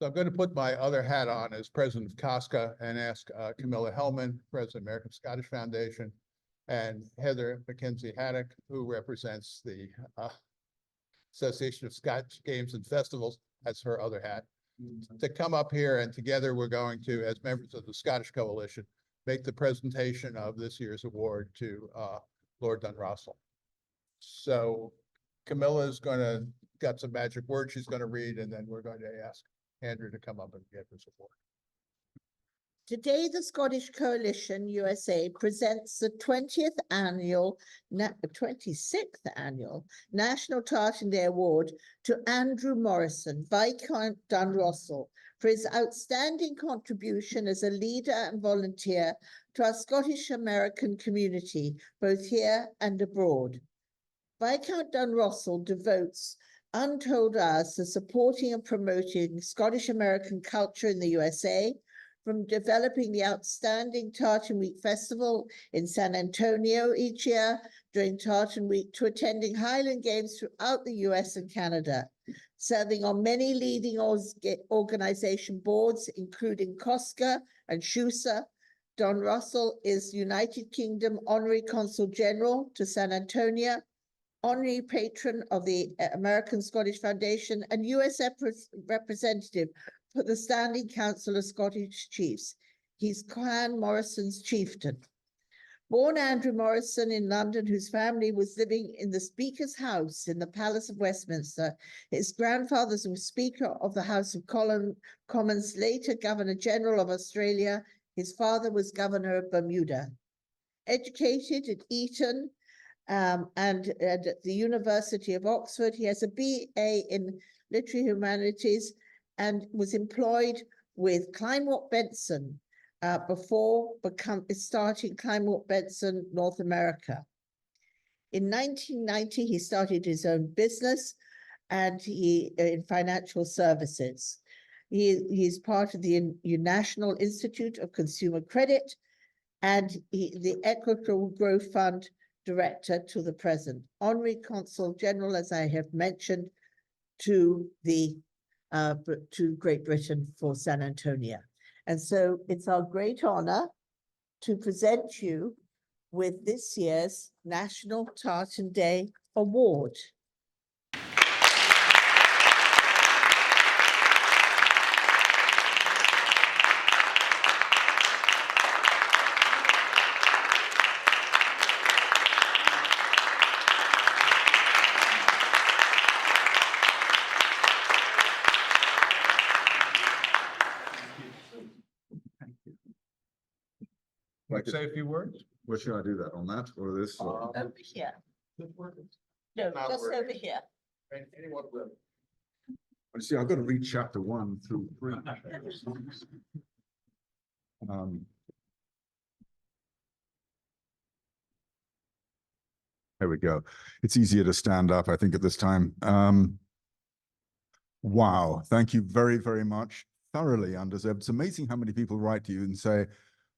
So I'm going to put my other hat on as president of COSCA and ask Camilla Hellman, president of American Scottish Foundation, and Heather Mackenzie Haddock, who represents the Association of Scotch Games and Festivals, that's her other hat, to come up here, and together we're going to, as members of the Scottish Coalition, make the presentation of this year's award to Lord Dunrossil. So Camilla's got some magic words she's going to read, and then we're going to ask Andrew to come up and get his award. Today, the Scottish Coalition USA presents the 26th annual National Tartan Day Award to Andrew Morrison, Viscount Dunrossil, for his outstanding contribution as a leader and volunteer to our Scottish American community, both here and abroad. Viscount Dunrossil devotes untold hours to supporting and promoting Scottish American culture in the USA, from developing the outstanding Tartan Week Festival in San Antonio each year during Tartan Week to attending Highland Games throughout the US and Canada, serving on many leading organization boards, including COSCA and SHUSA. Dunrossil is United Kingdom Honorary Consul General to San Antonio, Honorary Patron of the American Scottish Foundation, and US Representative for the Standing Council of Scottish Chiefs. He's Clan Morrison's chieftain. Born Andrew Morrison in London, whose family was living in the Speaker's house in the Palace of Westminster, his grandfather was Speaker of the House of Commons, later Governor General of Australia. His father was Governor of Bermuda. Educated at Eton and at the University of Oxford, he has a BA in Literary Humanities and was employed with Kleinwort Benson before starting Kleinwort Benson North America. In 1990, he started his own business and in financial services. He's part of the National Institute of Consumer Credit and the Equitable Growth Fund Director to the present. Honorary Consul General, as I have mentioned, to Great Britain for San Antonio. And so it's our great honor to present you with this year's National Tartan Day Award. Like say a few words? Where should I do that, on that or this? Over here. No, Not just working. over here. Anyone will. You see, I've got to read chapter 1 through 3. There we go. It's easier to stand up, I think, at this time. Wow, thank you very, very much. Thoroughly undeserved. It's amazing how many people write to you and say,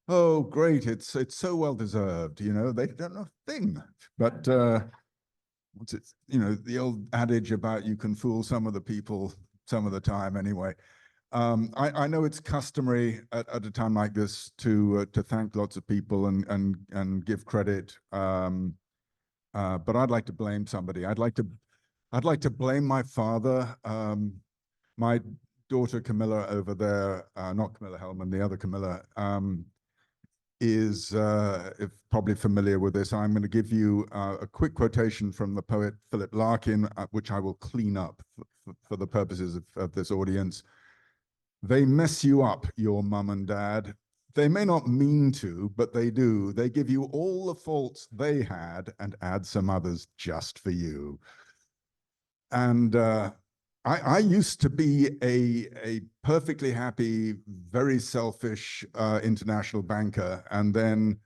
oh, great, it's so well deserved. You know, they don't know a thing. But what's it? You know, the old adage about you can fool some of the people some of the time anyway. I know it's customary at a time like this to thank lots of people and give credit. But I'd like to blame somebody. I'd like to blame my father. My daughter Camilla over there, not Camilla Hellman, the other Camilla, is if probably familiar with this. I'm going to give you a quick quotation from the poet Philip Larkin, which I will clean up for the purposes of this audience. They mess you up, your mum and dad. They may not mean to, but they do. They give you all the faults they had and add some others just for you. And I used to be a perfectly happy, very selfish international banker. And then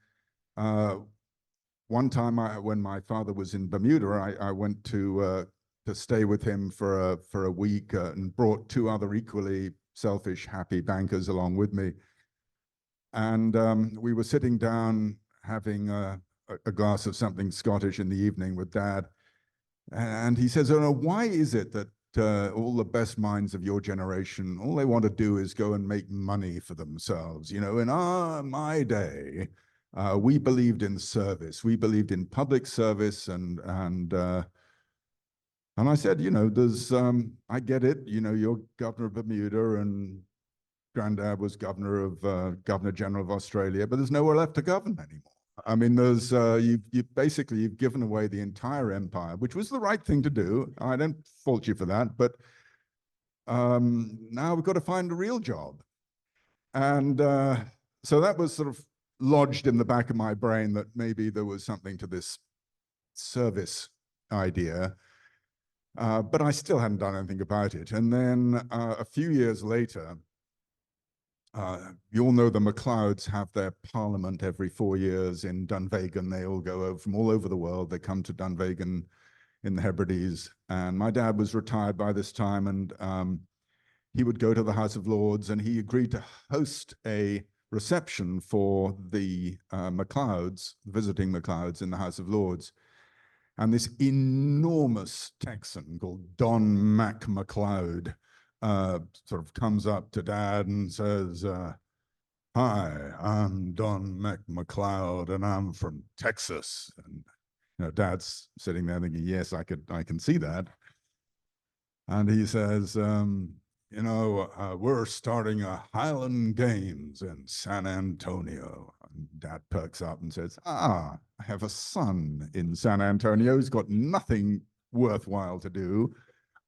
one time when my father was in Bermuda, I went to stay with him for a week and brought 2 other equally selfish, happy bankers along with me. And we were sitting down having a glass of something Scottish in the evening with Dad. And he says, oh no, why is it that all the best minds of your generation, all they want to do is go and make money for themselves. You know, in my day, we believed in service. We believed in public service, and I said, you know, I get it. You know, you're governor of Bermuda, and Granddad was Governor General of Australia, but there's nowhere left to govern anymore. I mean, you've given away the entire empire, which was the right thing to do. I don't fault you for that, but now we've got to find a real job. And so that was sort of lodged in the back of my brain that maybe there was something to this service idea, but I still hadn't done anything about it. And then a few years later, you all know the MacLeods have their parliament every 4 years in Dunvegan. They all go over from all over the world. They come to Dunvegan in the Hebrides. And my dad was retired by this time, and he would go to the House of Lords, and he agreed to host a reception for the MacLeods, visiting MacLeods in the House of Lords. And this enormous Texan called Don Mac MacLeod sort of comes up to Dad and says, "Hi, I'm Don Mac MacLeod, and I'm from Texas." And you know, Dad's sitting there thinking, "Yes, I can see that." And he says, "You know, we're starting a Highland Games in San Antonio." And Dad perks up and says, "I have a son in San Antonio who's got nothing worthwhile to do.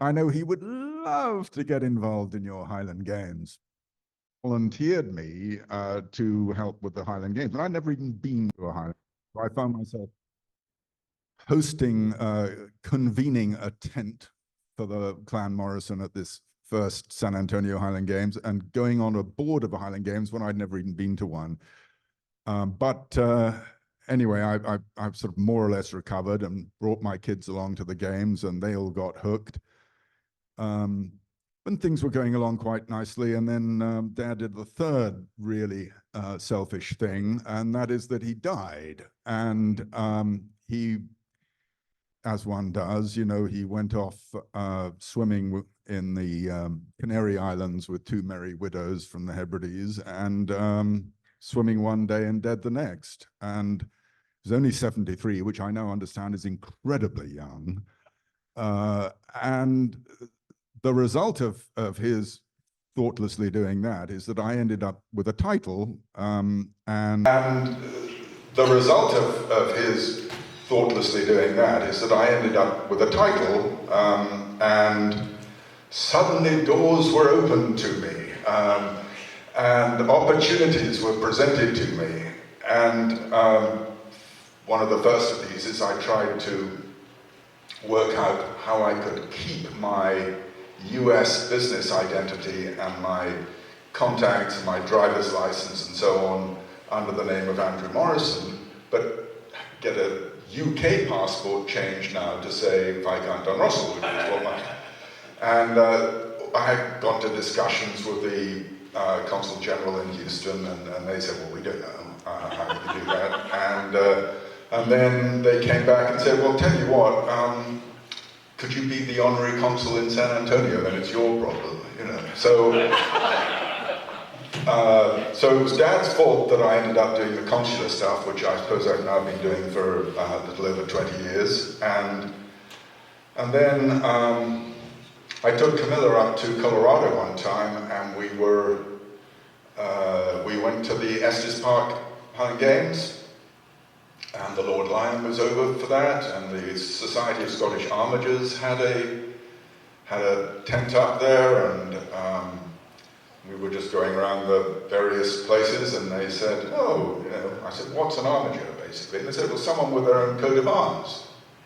I know he would love to get involved in your Highland Games." Volunteered me to help with the Highland Games, but I'd never even been to a Highland. So I found myself convening a tent for the Clan Morrison at this first San Antonio Highland Games, and going on a board of the Highland Games when I'd never even been to one. Anyway, I've sort of more or less recovered and brought my kids along to the games, and they all got hooked. And things were going along quite nicely. And then Dad did the third really selfish thing, and that is that he died. And he, as one does, you know, he went off swimming in the Canary Islands with two merry widows from the Hebrides, and swimming one day and dead the next. And he was only 73, which I now understand is incredibly young. And the result of his thoughtlessly doing that is that I ended up with a title, and the result of his thoughtlessly doing that is that I ended up with a title, and suddenly doors were opened to me, and opportunities were presented to me. And one of the first of these is I tried to work out how I could keep my US business identity and my contacts and my driver's license and so on under the name of Andrew Morrison, but get a UK passport changed now to say Viscount Dunrossil, which is what my... And I had gone to discussions with the Consul General in Houston, and they said, "Well, we don't know how you can do that." And then they came back and said, "Well, tell you what, could you be the honorary consul in San Antonio? Then it's your problem, you know." So, so it was Dad's fault that I ended up doing the consular stuff, which I suppose I've now been doing for a little over 20 years. And then I took Camilla up to Colorado one time, and we went to the Estes Park Highland Games. And the Lord Lion was over for that, and the Society of Scottish Armigers had a tent up there, and we were just going around the various places, and they said, "Oh, you know," I said, "What's an armiger, basically?" And they said, "Well, someone with their own coat of arms."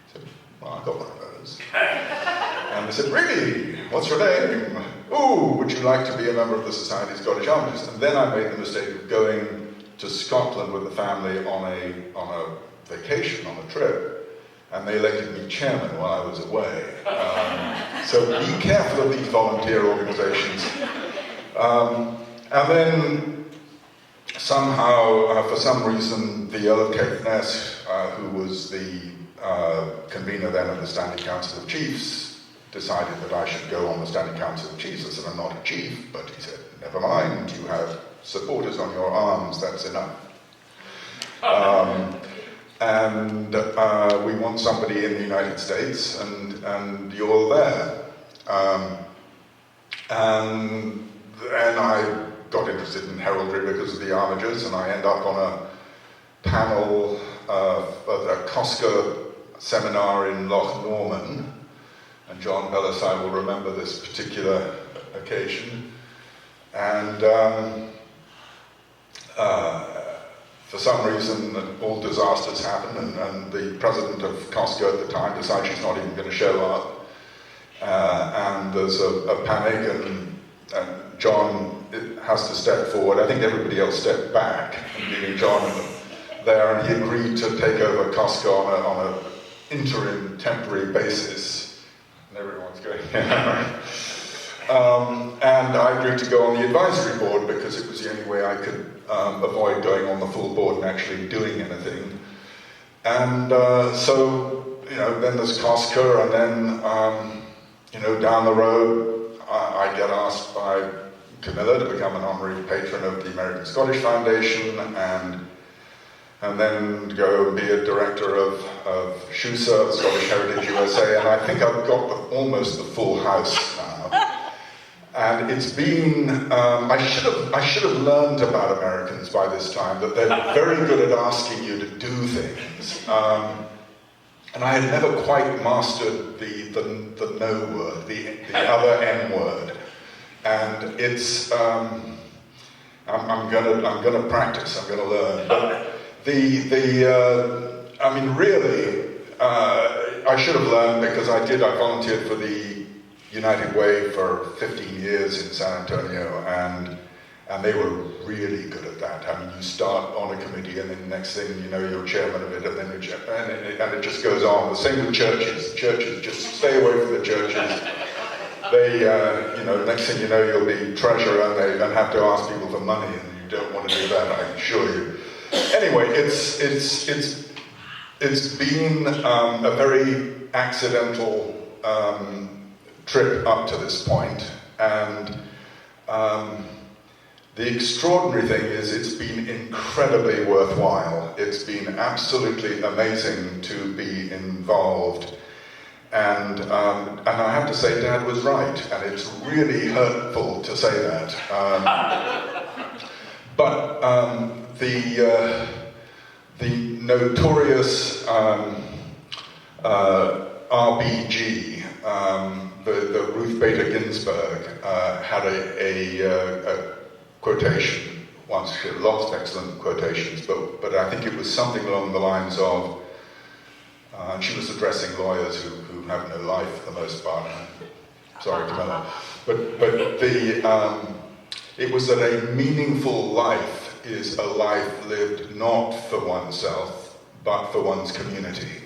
I said, "Well, I've got one of those." And they said, "Really? What's your name?" "Oh, would you like to be a member of the Society of Scottish Armigers?" And then I made the mistake of going to Scotland with the family on a vacation, on a trip, and they elected me chairman while I was away. So be careful of these volunteer organizations. And then somehow, for some reason, the Earl of Caithness, who was the convener then of the Standing Council of Chiefs, decided that I should go on the Standing Council of Chiefs. I said, I'm not a chief, but he said, never mind, you have supporters on your arms, that's enough. And we want somebody in the United States, and you're there. And I got interested in heraldry because of the armigers, and I end up on a panel at a Cosca seminar in Loch Norman, and John Bellassai will remember this particular occasion. And for some reason, all disasters happen, and the president of Cosca at the time decides she's not even going to show up. And there's a panic, and John has to step forward. I think everybody else stepped back, leaving John there, and he agreed to take over Cosca on an interim, temporary basis. And everyone's going, and I agreed to go on the advisory board because it was the only way I could avoid going on the full board and actually doing anything. And so, then there's Cosca, and then, down the road, I get asked by Camilla to become an honorary patron of the American Scottish Foundation, and then go be a director of SHUSA, Scottish Heritage USA, and I think I've got almost the full house now. And it's been, I should have learned about Americans by this time, that they're very good at asking you to do things. And I had never quite mastered the no word, the other N word. And it's, I'm gonna practice, I'm gonna learn. But I mean, really, I should have learned because I volunteered for the United Way for 15 years in San Antonio, and they were really good at that. I mean, you start on a committee, and then the next thing you know, you're chairman of it, and then and it just goes on. The same with churches. Churches, just stay away from the churches. They, next thing you know, you'll be treasurer, and have to ask people for money, and you don't want to do that, I assure you. Anyway, it's been a very accidental trip up to this point, and the extraordinary thing is it's been incredibly worthwhile. It's been absolutely amazing to be involved, and I have to say Dad was right, and it's really hurtful to say that. But the notorious RBG, the Ruth Bader Ginsburg, had a quotation once. She had lots of excellent quotations, but I think it was something along the lines of, she was addressing lawyers who have no life for the most part. Sorry, Camilla. But it was that a meaningful life is a life lived not for oneself, but for one's community.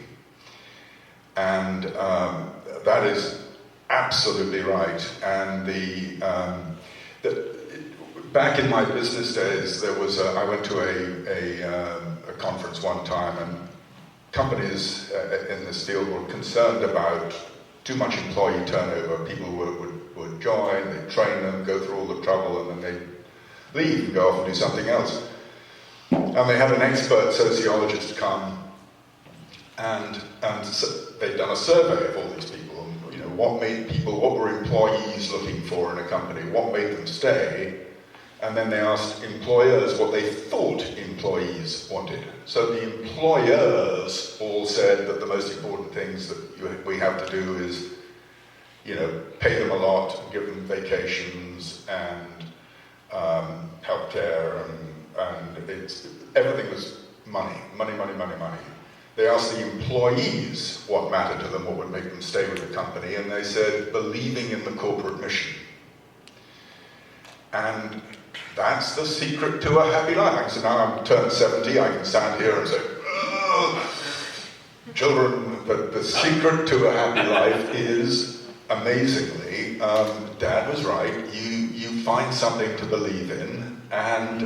And that is absolutely right. And back in my business days, there was I went to a conference one time, and companies in this field were concerned about too much employee turnover. People would join, they'd train them, go through all the trouble, and then they'd leave and go off and do something else. And they had an expert sociologist come, and they'd done a survey of all these people. What were employees looking for in a company? What made them stay? And then they asked employers what they thought employees wanted. So the employers all said that the most important things that we have to do is, pay them a lot, give them vacations, and healthcare, and everything was money. They asked the employees what mattered to them, what would make them stay with the company, and they said believing in the corporate mission. And that's the secret to a happy life. So now I'm turned 70, I can stand here and say, children, but the secret to a happy life is, amazingly, Dad was right, you find something to believe in, and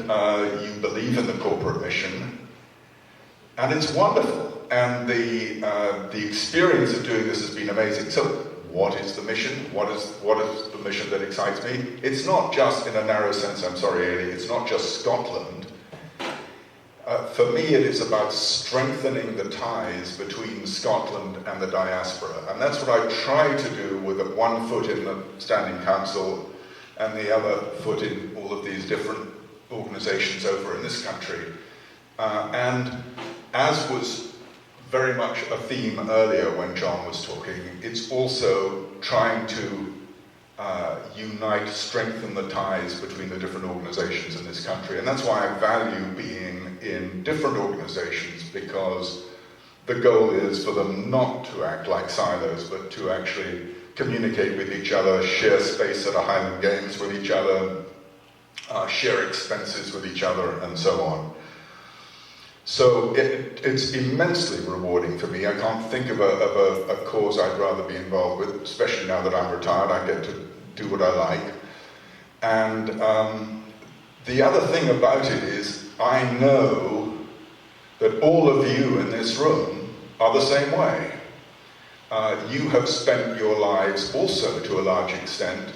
you believe in the corporate mission, and it's wonderful. And the experience of doing this has been amazing. So what is the mission? What is the mission that excites me? It's not just, in a narrow sense, I'm sorry, Ailey, it's not just Scotland. For me, it is about strengthening the ties between Scotland and the diaspora. And that's what I try to do with one foot in the Standing Council and the other foot in all of these different organizations over in this country. And as was very much a theme earlier when John was talking, it's also trying to unite, strengthen the ties between the different organizations in this country. And that's why I value being in different organizations, because the goal is for them not to act like silos, but to actually communicate with each other, share space at a Highland Games with each other, share expenses with each other, and so on. So it's immensely rewarding for me. I can't think of a cause I'd rather be involved with, especially now that I'm retired. I get to do what I like. And the other thing about it is, I know that all of you in this room are the same way. You have spent your lives also, to a large extent,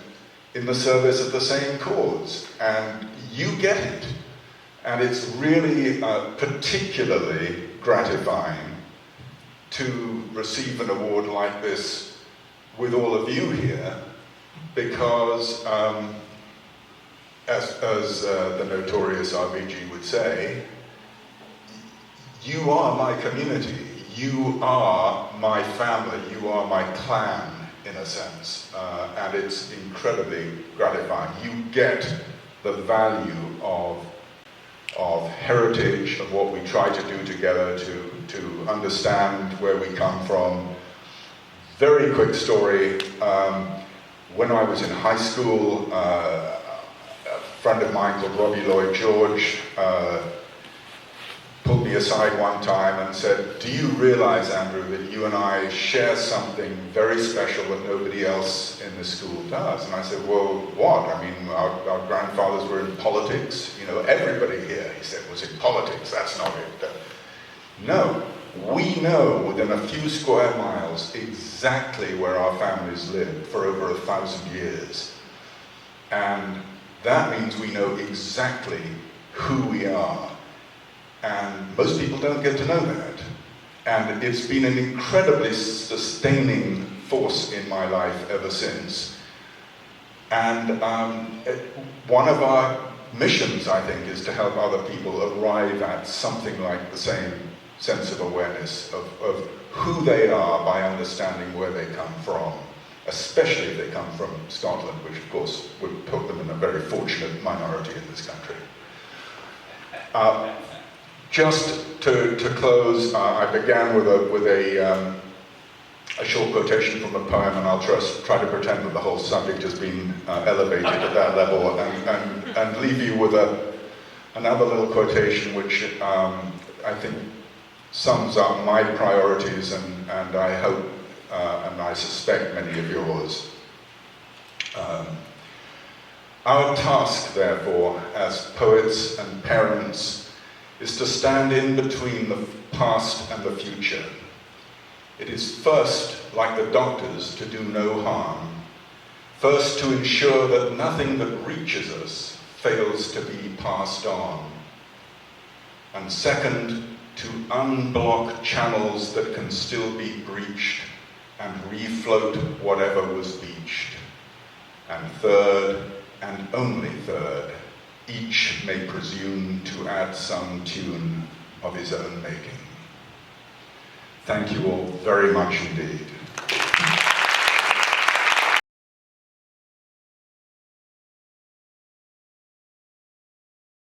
in the service of the same cause, and you get it. And it's really particularly gratifying to receive an award like this with all of you here, because as the notorious RBG would say, you are my community, you are my family, you are my clan, in a sense, and it's incredibly gratifying. You get the value of heritage, of what we try to do together to understand where we come from. Very quick story. When I was in high school, a friend of mine called Robbie Lloyd George pulled me aside one time and said, "Do you realize, Andrew, that you and I share something very special that nobody else in the school does?" And I said, "Well, what? I mean, our grandfathers were in politics. You know, everybody here," he said, "was in politics. That's not it." No, we know within a few square miles exactly where our families lived for over 1,000 years. And that means we know exactly who we are. And most people don't get to know that. And it's been an incredibly sustaining force in my life ever since. And one of our missions, I think, is to help other people arrive at something like the same sense of awareness of who they are by understanding where they come from, especially if they come from Scotland, which of course would put them in a very fortunate minority in this country. Just to close, I began with a short quotation from a poem, and I'll try to pretend that the whole subject has been elevated at that level, and leave you with another little quotation which I think sums up my priorities and I hope and I suspect many of yours. Our task, therefore, as poets and parents, is to stand in between the past and the future. It is first, like the doctors, to do no harm. First, to ensure that nothing that reaches us fails to be passed on. And second, to unblock channels that can still be breached and refloat whatever was beached. And third, and only third, each may presume to add some tune of his own making. Thank you all very much indeed.